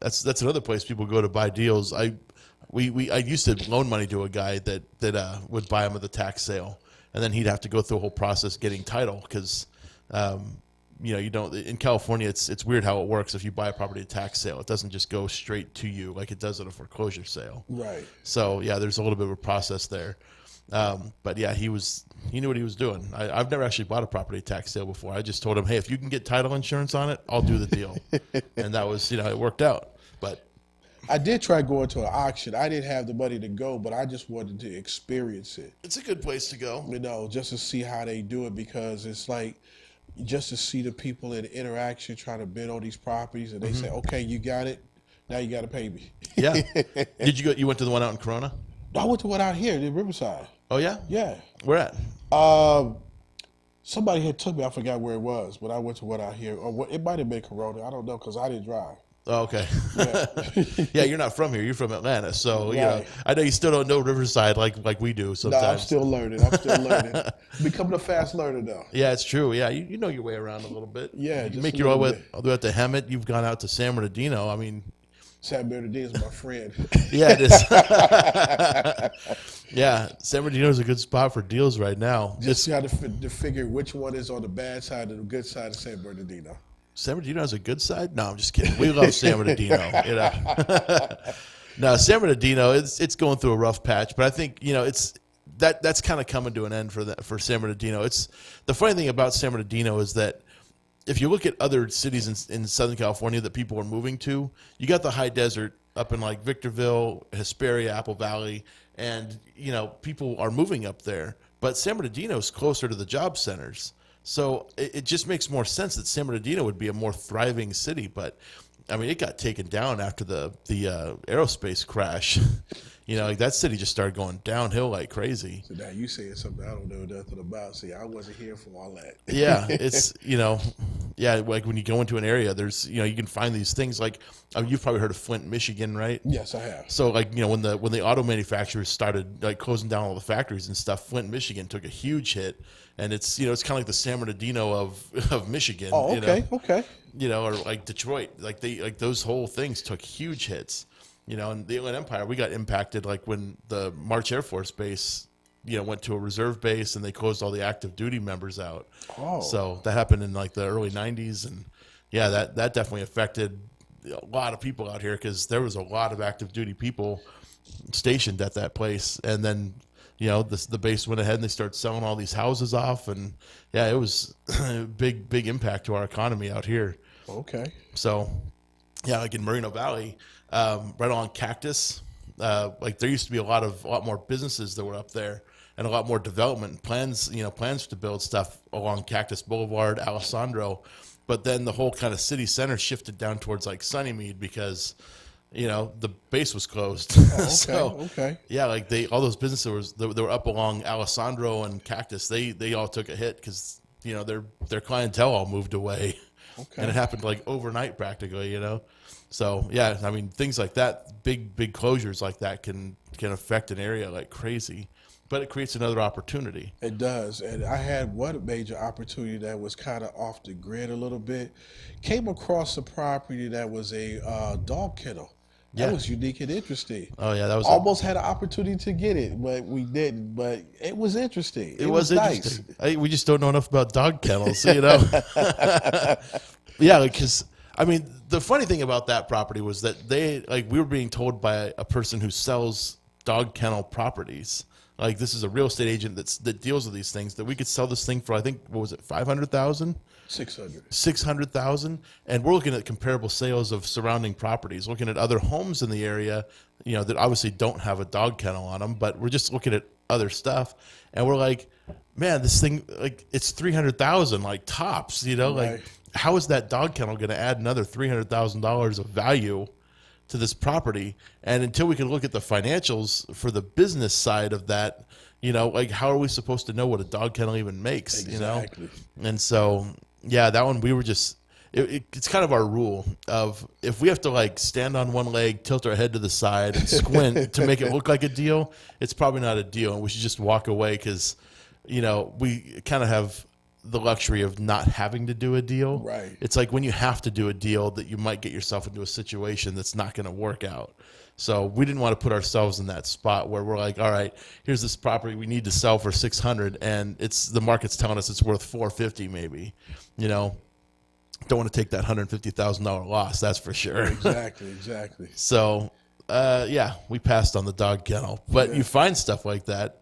that's another place people go to buy deals. I used to loan money to a guy that would buy them at the tax sale, and then he'd have to go through a whole process getting title because. You know, you don't, in California, it's weird how it works. If you buy a property at a tax sale, it doesn't just go straight to you like it does at a foreclosure sale. Right. So yeah, there's a little bit of a process there. But yeah, he knew what he was doing. I've never actually bought a property at tax sale before. I just told him, hey, if you can get title insurance on it, I'll do the deal. And that was, you know, it worked out. But I did try going to an auction. I didn't have the money to go, but I just wanted to experience it. it's a good place to go. You know, just to see how they do it, because it's like, just to see the people in interaction trying to bid on these properties, and they say, okay, you got it, now you got to pay me. Yeah. You went to the one out in Corona? I went to one out here in Riverside. Oh yeah? Yeah. Where at? Somebody had took me, I forgot where it was, but I went to one out here. Or it might have been Corona, I don't know, because I didn't drive. Oh, okay. Yeah. Yeah, you're not from here. You're from Atlanta. So, you know, Right. I know you still don't know Riverside like we do No, sometimes. I'm still learning. Becoming a fast learner, though. Yeah, it's true. Yeah, you know your way around a little bit. Yeah, You just make a your little way bit. all the way out to Hemet. You've gone out to San Bernardino. I mean, San Bernardino is my friend. yeah, it is. Yeah, San Bernardino is a good spot for deals right now. Just got to figure which one is on the bad side and the good side of San Bernardino. San Bernardino has a good side? No, I'm just kidding. We love San Bernardino. You know? No, San Bernardino, it's going through a rough patch, but I think, you know, that's kind of coming to an end for San Bernardino. It's the funny thing about San Bernardino is that if you look at other cities in Southern California that people are moving to, you got the high desert up in like Victorville, Hesperia, Apple Valley, and, you know, people are moving up there. But San Bernardino is closer to the job centers. So it just makes more sense that San Bernardino would be a more thriving city. But, I mean, it got taken down after the aerospace crash. You know, like that city just started going downhill like crazy. So now you saying something I don't know nothing about. See, I wasn't here for all that. Yeah, it's, you know, yeah, like when you go into an area, there's, you know, you can find these things like, I mean, you've probably heard of Flint, Michigan, right? Yes, I have. So, like, you know, when the auto manufacturers started like closing down all the factories and stuff, Flint, Michigan took a huge hit, and it's, you know, it's kind of like the San Bernardino of Michigan. Oh, okay, you know? okay. You know, or like Detroit, like those whole things took huge hits. You know, and the Inland Empire, we got impacted like when the March Air Force Base, you know, went to a reserve base and they closed all the active duty members out. Oh. So that happened in like the early 90s, and yeah, that definitely affected a lot of people out here because there was a lot of active duty people stationed at that place. And then, you know, the base went ahead and they started selling all these houses off, and yeah, it was a big impact to our economy out here. Okay. So, Yeah, like in Moreno Valley, right along Cactus, like there used to be a lot more businesses that were up there, and a lot more development plans, plans to build stuff along Cactus Boulevard, Alessandro, but then the whole kind of city center shifted down towards like Sunnymead because, the base was closed. Oh, okay, So, okay. yeah, like all those businesses that were up along Alessandro and Cactus, they all took a hit because their clientele all moved away. Okay. And it happened like overnight practically, So yeah, I mean things like that, big closures like that can affect an area like crazy, but it creates another opportunity. It does. And I had one major opportunity that was kind of off the grid a little bit. Came across a property that was a dog kennel. That Yeah. was unique and interesting. Oh yeah, that was Almost had an opportunity to get it, but we didn't. But it was interesting. It was nice. interesting. We just don't know enough about dog kennels, Yeah, because I mean, the funny thing about that property was that we were being told by a person who sells dog kennel properties. Like this is a real estate agent that deals with these things, that we could sell this thing for, I think, what was it, 500,000? 600,000, and we're looking at comparable sales of surrounding properties, looking at other homes in the area, that obviously don't have a dog kennel on them, but we're just looking at other stuff, and we're like, man, this thing, like, it's 300,000, like tops, Right. like, how is that dog kennel going to add another $300,000 of value to this property? And until we can look at the financials for the business side of that, like, how are we supposed to know what a dog kennel even makes? Exactly. And so, yeah, that one, we were just, it's kind of our rule of, if we have to like stand on one leg, tilt our head to the side and squint to make it look like a deal, it's probably not a deal. And we should just walk away because, we kind of have the luxury of not having to do a deal. Right. It's like when you have to do a deal that you might get yourself into a situation that's not going to work out. So we didn't want to put ourselves in that spot where we're like, all right, here's this property we need to sell for 600, and the market's telling us it's worth 450 maybe. Don't want to take that $150,000 loss, that's for sure. Exactly. So, yeah, we passed on the dog kennel, but you find stuff like that.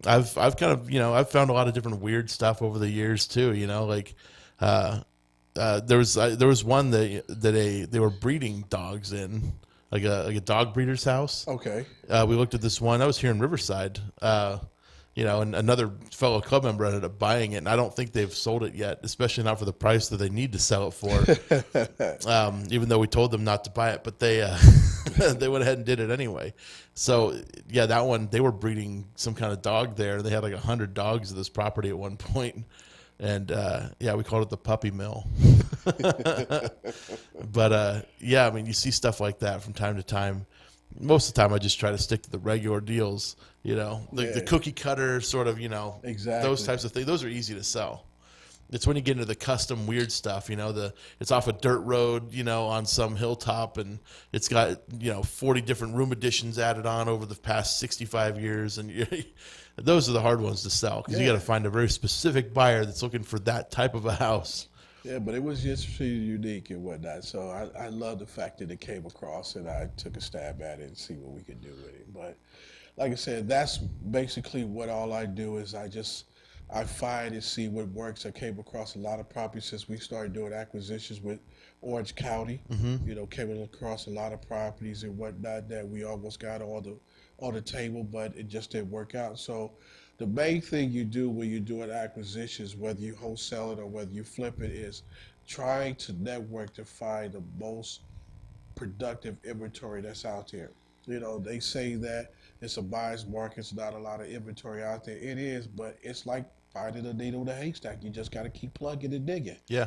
I've kind of, I've found a lot of different weird stuff over the years too. Like there was one that they were breeding dogs in, like a dog breeder's house. Okay. We looked at this one. I was here in Riverside. And another fellow club member ended up buying it, and I don't think they've sold it yet, especially not for the price that they need to sell it for. Even though we told them not to buy it, but they they went ahead and did it anyway. So yeah, that one, they were breeding some kind of dog there. They had like 100 dogs at this property at one point, and yeah, we called it the puppy mill. But yeah, I mean, you see stuff like that from time to time. Most of the time, I just try to stick to the regular deals, the cookie cutter sort of, Exactly. those types of things. Those are easy to sell. It's when you get into the custom weird stuff, it's off a dirt road, on some hilltop, and it's got, 40 different room additions added on over the past 65 years. And those are the hard ones to sell because you got to find a very specific buyer that's looking for that type of a house. Yeah, but it was just pretty unique and whatnot. So I love the fact that it came across, and I took a stab at it and see what we could do with it. But like I said, that's basically what all I do is I find and see what works. I came across a lot of properties since we started doing acquisitions with Orange County. Came across a lot of properties and whatnot that we almost got on the table, but it just didn't work out. So the main thing you do when you're doing acquisitions, whether you wholesale it or whether you flip it, is trying to network to find the most productive inventory that's out there. They say that it's a buyer's market, it's not a lot of inventory out there. It is, but it's like finding a needle in a haystack. You just got to keep plugging and digging. Yeah.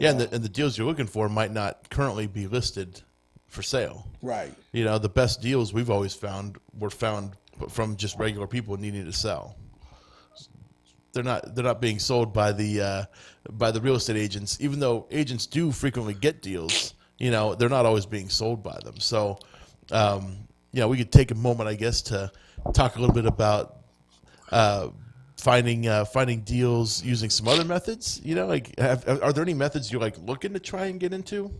And the deals you're looking for might not currently be listed for sale. Right. The best deals we've always found were found from just regular people needing to sell. They're not being sold by the real estate agents, even though agents do frequently get deals. They're not always being sold by them. So, we could take a moment, I guess, to talk a little bit about finding deals using some other methods. Are there any methods you're like looking to try and get into?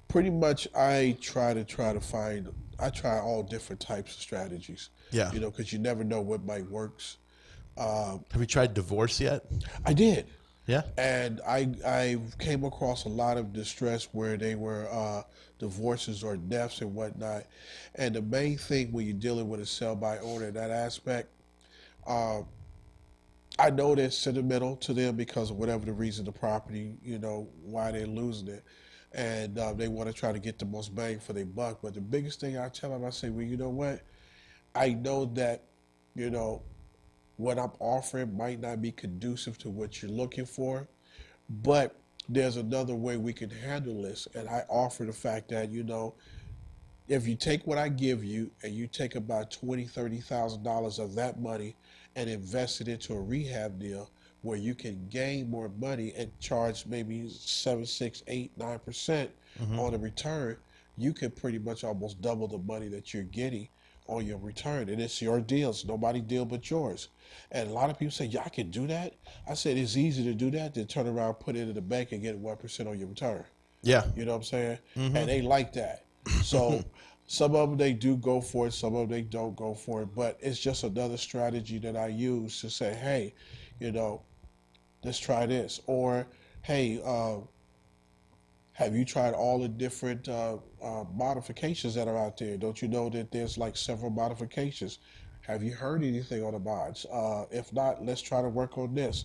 Pretty much, I try all different types of strategies. Yeah. Because you never know what might work. Have you tried divorce yet? I did. Yeah. And I came across a lot of distress where they were divorces or deaths and whatnot. And the main thing when you're dealing with a sell by owner in that aspect, uh, I know they're sentimental to them because of whatever the reason the property, why they're losing it. And they want to try to get the most bang for their buck. But the biggest thing I tell them, I say, well, you know what? I know that, you know, what I'm offering might not be conducive to what you're looking for, but there's another way we can handle this. And I offer the fact that, if you take what I give you and you take about $20,000, $30,000 of that money and invest it into a rehab deal where you can gain more money and charge maybe 7, 6, 8, 9% on a return, you can pretty much almost double the money that you're getting on your return. And it's your deal. It's nobody deal but yours. And a lot of people say, yeah, I can do that. I said, it's easy to do that than turn around, put it in the bank and get 1% on your return. Yeah. You know what I'm saying? And they like that. So some of them, they do go for it. Some of them, they don't go for it. But it's just another strategy that I use to say, hey, let's try this. Or, hey, have you tried all the different modifications that are out there? Don't you know that there's like several modifications? Have you heard anything on the bonds? If not, let's try to work on this.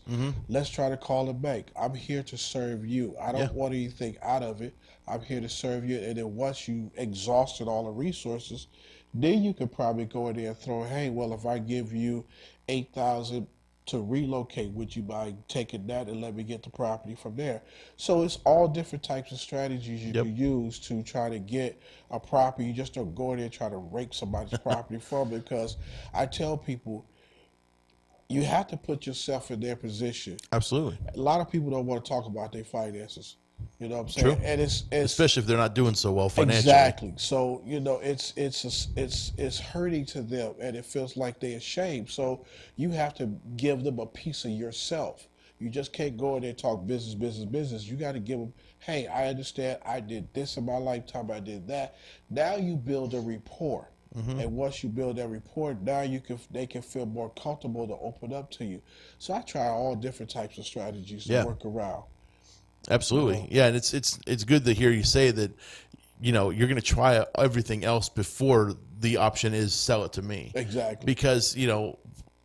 Let's try to call a bank. I'm here to serve you. I don't want anything out of it. I'm here to serve you. And then once you exhausted all the resources, then you could probably go in there and throw, hey, well, if I give you 8,000 to relocate, would you mind taking that and let me get the property from there? So it's all different types of strategies you can use to try to get a property. You just don't go in there and try to rake somebody's property from it, because I tell people, you have to put yourself in their position. Absolutely. A lot of people don't want to talk about their finances. You know what I'm saying? True. And it's especially if they're not doing so well financially. exactly. So it's hurting to them, and it feels like they're ashamed. So you have to give them a piece of yourself. You just can't go in there and talk business, business, business. You got to give them, hey, I understand. I did this in my lifetime. I did that. Now you build a rapport. And once you build that rapport, now they can feel more comfortable to open up to you. So I try all different types of strategies to work around. Absolutely. Yeah. And it's good to hear you say that, you're going to try everything else before the option is sell it to me. Exactly. Because,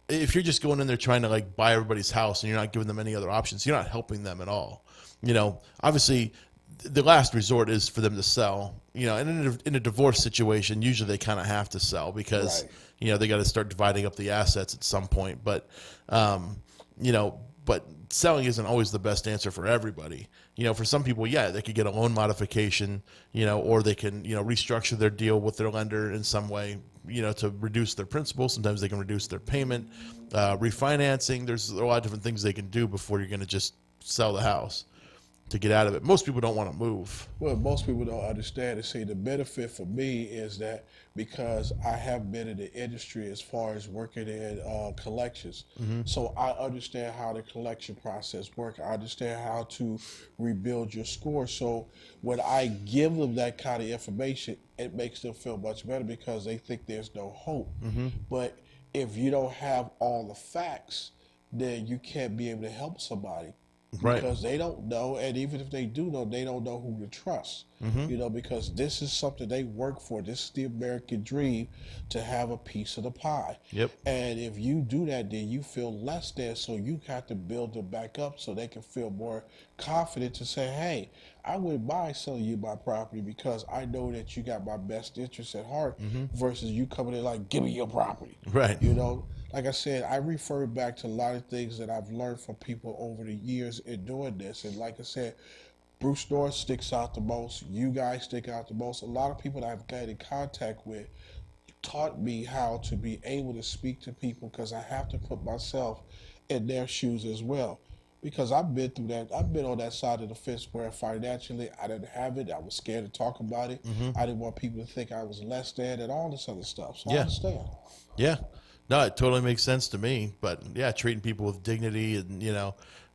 if you're just going in there trying to like buy everybody's house and you're not giving them any other options, you're not helping them at all. Obviously the last resort is for them to sell, and in a divorce situation, usually they kind of have to sell because, they got to start dividing up the assets at some point. But, but selling isn't always the best answer for everybody. For some people, they could get a loan modification, or they can, restructure their deal with their lender in some way, to reduce their principal. Sometimes they can reduce their payment, refinancing. There's a lot of different things they can do before you're going to just sell the house to get out of it. Most people don't want to move. Well, most people don't understand and see the benefit for me is that because I have been in the industry as far as working in collections. So I understand how the collection process works. I understand how to rebuild your score. So when I give them that kind of information, it makes them feel much better because they think there's no hope. But if you don't have all the facts, then you can't be able to help somebody. Because they don't know, and even if they do know, they don't know who to trust. Because this is something they work for. This is the American dream, to have a piece of the pie. And if you do that, then you feel less than. So you have to build them back up so they can feel more confident to say, hey, I wouldn't mind selling you my property because I know that you got my best interest at heart, versus you coming in like, give me your property. Like I said, I refer back to a lot of things that I've learned from people over the years in doing this. And like I said, Bruce North sticks out the most. You guys stick out the most. A lot of people that I've got in contact with taught me how to be able to speak to people, because I have to put myself in their shoes as well. Because I've been through that. I've been on that side of the fence where financially I didn't have it. I was scared to talk about it. I didn't want people to think I was less than and all this other stuff. So I understand. Yeah. No, it totally makes sense to me. But treating people with dignity and,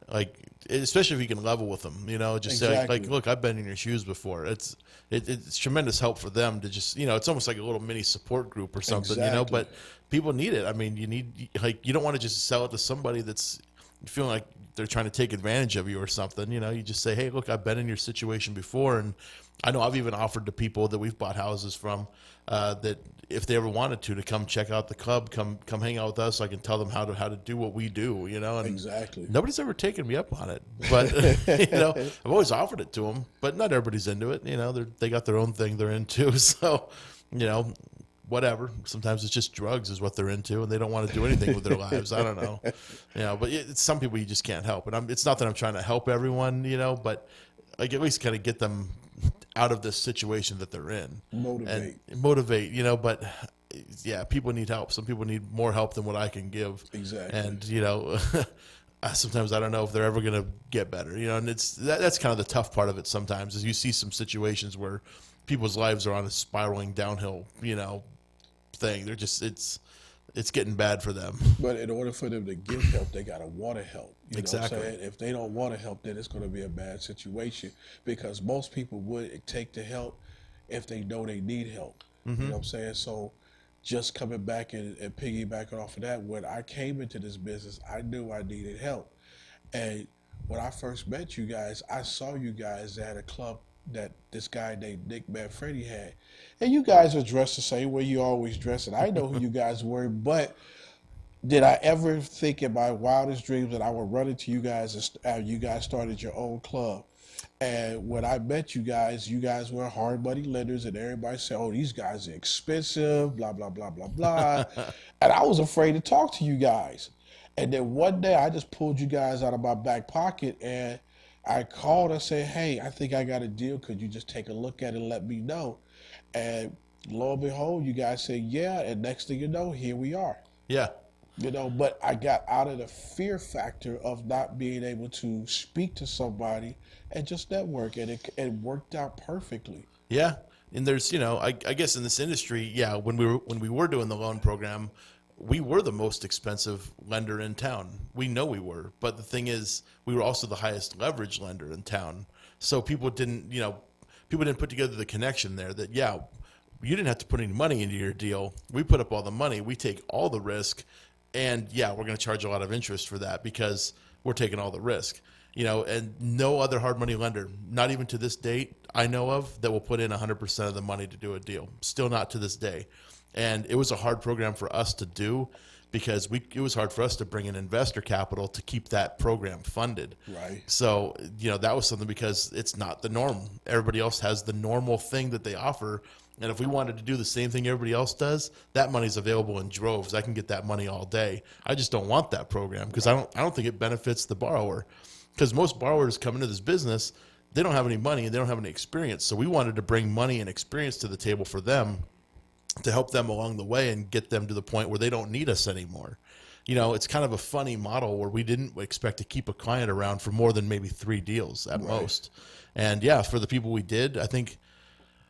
like, especially if you can level with them, just say like, look, I've been in your shoes before. It's tremendous help for them to just, it's almost like a little mini support group or something, but people need it. I mean, you don't want to just sell it to somebody that's, feeling like they're trying to take advantage of you or something, you just say, hey, look, I've been in your situation before. And I know I've even offered to people that we've bought houses from that if they ever wanted to come check out the club, come hang out with us, so I can tell them how to do what we do, and Exactly. nobody's ever taken me up on it, but I've always offered it to them, but not everybody's into it. They got their own thing they're into. So, whatever. Sometimes it's just drugs is what they're into, and they don't want to do anything with their lives. I don't know, but it's some people you just can't help. And it's not that I'm trying to help everyone, but like at least kind of get them out of this situation that they're in. Motivate, but yeah, people need help. Some people need more help than what I can give. Exactly. And, sometimes I don't know if they're ever going to get better, and that's kind of the tough part of it sometimes is you see some situations where people's lives are on a spiraling downhill, thing. They're just, it's getting bad for them. But in order for them to get help, they got to want to help. You Exactly. know what I'm saying? If they don't want to help, then it's going to be a bad situation because most people would take the help if they know they need help. Mm-hmm. You know what I'm saying? So just coming back and piggybacking off of that, when I came into this business, I knew I needed help. And when I first met you guys, I saw you guys at a club that this guy named Nick Manfredi had. And you guys are dressed the same way you always dress, and I know who you guys were, but did I ever think in my wildest dreams that I would run into you guys and you guys started your own club? And when I met you guys were hard money lenders, and everybody said, oh, these guys are expensive, blah, blah, blah, blah, blah. And I was afraid to talk to you guys. And then one day I just pulled you guys out of my back pocket and I called and said, hey, I think I got a deal. Could you just take a look at it and let me know? And lo and behold, you guys said, yeah. And next thing you know, here we are. Yeah. But I got out of the fear factor of not being able to speak to somebody and just network. And it worked out perfectly. Yeah. And there's, I guess in this industry, yeah, when we were doing the loan program, we were the most expensive lender in town. We know we were, but the thing is, we were also the highest leverage lender in town. So people didn't put together the connection there that, yeah, you didn't have to put any money into your deal. We put up all the money. We take all the risk. And yeah, we're going to charge a lot of interest for that because we're taking all the risk, and no other hard money lender, not even to this date I know of, that will put in 100% of the money to do a deal. Still not to this day. And it was a hard program for us to do because it was hard for us to bring in investor capital to keep that program funded. Right. So, that was something because it's not the norm. Everybody else has the normal thing that they offer. And if we wanted to do the same thing everybody else does, that money's available in droves. I can get that money all day. I just don't want that program because I don't think it benefits the borrower. Because most borrowers come into this business, they don't have any money and they don't have any experience. So we wanted to bring money and experience to the table for them to help them along the way and get them to the point where they don't need us anymore. It's kind of a funny model where we didn't expect to keep a client around for more than maybe 3 deals at most. And yeah, for the people we did, I think,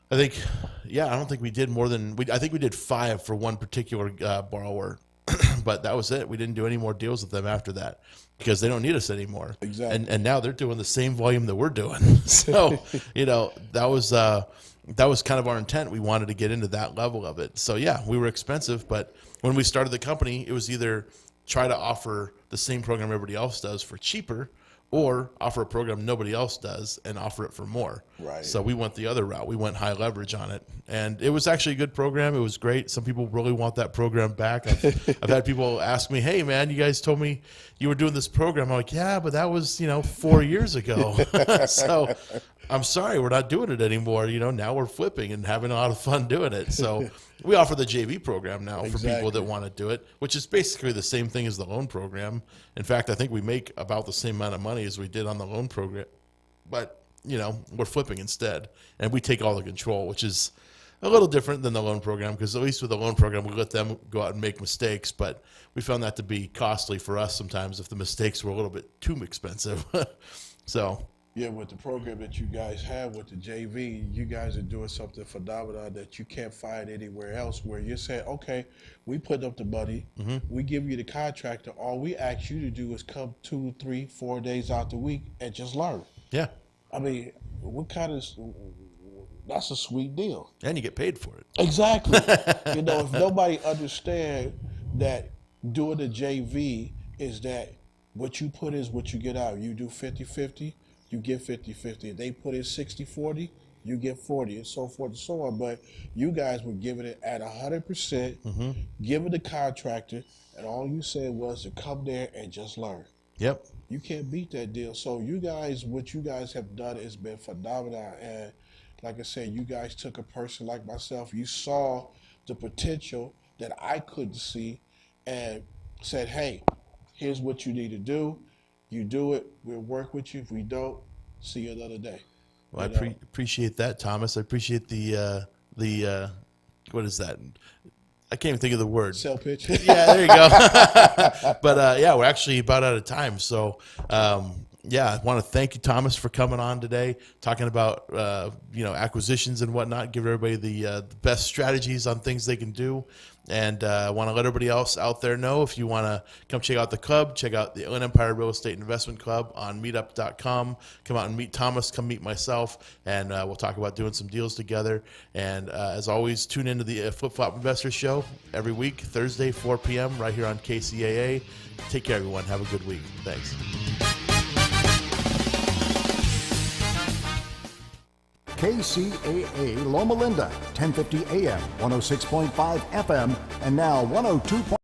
yeah, I don't think we did more than, I think we did 5 for one particular borrower, but that was it. We didn't do any more deals with them after that because they don't need us anymore. Exactly. And now they're doing the same volume that we're doing. So, that was kind of our intent. We wanted to get into that level of it. So yeah, we were expensive, but when we started the company, it was either try to offer the same program everybody else does for cheaper or offer a program nobody else does and offer it for more. Right. So we went the other route. We went high leverage on it. And it was actually a good program. It was great. Some people really want that program back. I've had people ask me, hey, man, you guys told me you were doing this program. I'm like, yeah, but that was, 4 years ago. So I'm sorry, we're not doing it anymore. Now we're flipping and having a lot of fun doing it. So we offer the JV program now for people that want to do it, which is basically the same thing as the loan program. In fact, I think we make about the same amount of money as we did on the loan program. But, we're flipping instead. And we take all the control, which is a little different than the loan program because at least with the loan program, we let them go out and make mistakes. But we found that to be costly for us sometimes if the mistakes were a little bit too expensive. So... Yeah, with the program that you guys have with the JV, you guys are doing something phenomenal that you can't find anywhere else where you're saying, okay, we put up the money, we give you the contractor, all we ask you to do is come 2, 3, 4 days out the week and just learn. Yeah. I mean, that's a sweet deal. And you get paid for it. Exactly. If nobody understands that doing the JV is that what you put is what you get out. You do 50-50, you get 50-50. If they put in 60-40, you get 40, and so forth and so on. But you guys were giving it at 100%, giving the contractor, and all you said was to come there and just learn. Yep. You can't beat that deal. So you guys, what you guys have done has been phenomenal. And like I said, you guys took a person like myself. You saw the potential that I couldn't see and said, hey, here's what you need to do. You do it. We'll work with you. If we don't, see you another day. Well, I appreciate that, Thomas. I appreciate the what is that? I can't even think of the word. Sell pitch. Yeah, there you go. But yeah, we're actually about out of time. So yeah, I want to thank you, Thomas, for coming on today, talking about acquisitions and whatnot, give everybody the best strategies on things they can do. And I want to let everybody else out there know, if you want to come check out the club, check out the Inland Empire Real Estate Investment Club on meetup.com. Come out and meet Thomas, come meet myself, and we'll talk about doing some deals together. And as always, tune into the Flip Flop Investor Show every week, Thursday, 4 p.m., right here on KCAA. Take care, everyone. Have a good week. Thanks. KCAA Loma Linda, 1050 AM, 106.5 FM, and now 102.